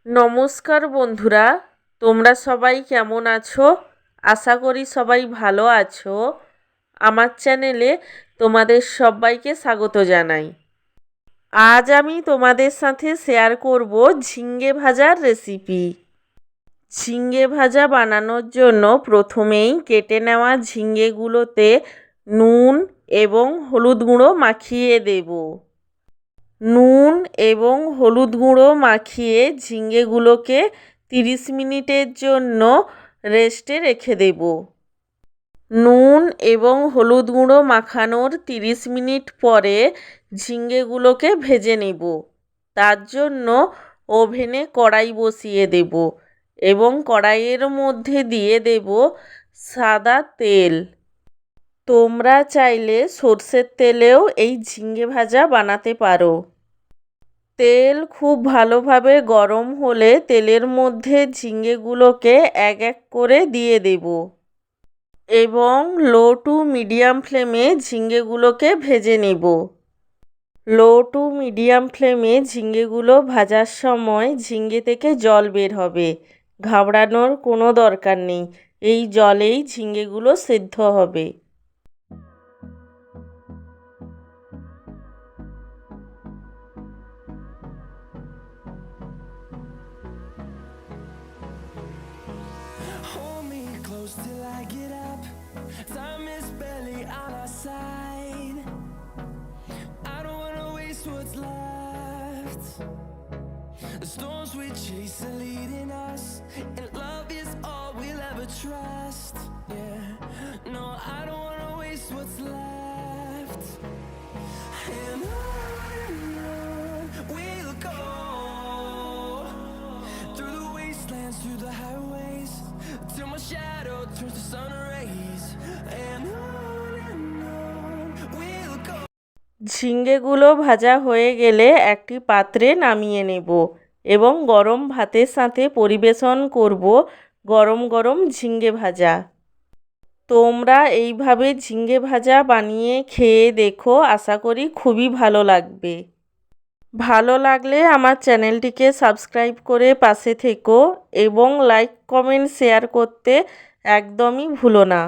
নমস্কার বন্ধুরা, তোমরা সবাই কেমন আছো? আশা করি সবাই ভালো আছো। আমার চ্যানেলে তোমাদের সবাইকে স্বাগত জানাই। আজ আমি তোমাদের সাথে শেয়ার করব ঝিঙ্গে ভাজার রেসিপি। ঝিঙ্গে ভাজা বানানোর জন্য প্রথমেই কেটে নেওয়া ঝিঙ্গেগুলোতে নুন এবং হলুদ গুঁড়ো মাখিয়ে দেব। নুন এবং হলুদ গুঁড়ো মাখিয়ে ঝিঙ্গেগুলোকে 30 মিনিটের জন্য রেস্টে রেখে দেব। নুন এবং হলুদ গুঁড়ো মাখানোর 30 মিনিট পরে ঝিঙ্গেগুলোকে ভেজে নেব। তার জন্য ওভেনে কড়াই বসিয়ে দেব এবং কড়াইয়ের মধ্যে দিয়ে দেব সাদা তেল। তোমরা চাইলে সর্ষের তেলেও এই ঝিঙ্গে ভাজা বানাতে পারো। তেল খুব ভালোভাবে গরম হলে তেলের মধ্যে ঝিঙ্গেগুলোকে এক এক করে দিয়ে দেব এবং লো টু মিডিয়াম ফ্লেমে ঝিঙ্গেগুলোকে ভেজে নেব। লো টু মিডিয়াম ফ্লেমে ঝিঙ্গেগুলো ভাজার সময় ঝিঙ্গে থেকে জল বের হবে। ঘাবড়ানোর কোনো দরকার নেই, এই জলেই ঝিঙ্গেগুলো সেদ্ধ হবে। Hold me close till I get up. Time is barely on our side. I don't wanna waste what's left. The storms we chase are leading us, and love is all we'll ever trust. Yeah, no, I don't wanna waste what's left. And on we'll go, through the wastelands, through the highways, till my shadow turns to sun rays. And on we'll go. ঝিঙ্গেগুলো ভাজা হয়ে গেলে একটি পাত্রে নামিয়ে নেব এবং গরম ভাতের সাথে পরিবেশন করব গরম গরম ঝিঙ্গে ভাজা। তোমরা এইভাবে ঝিঙ্গে ভাজা বানিয়ে খেয়ে দেখো, আশা করি খুবই ভালো লাগবে। ভালো লাগলে আমার চ্যানেলটিকে সাবস্ক্রাইব করে পাশে থেকো এবং লাইক কমেন্ট শেয়ার করতে একদমই ভুলো না।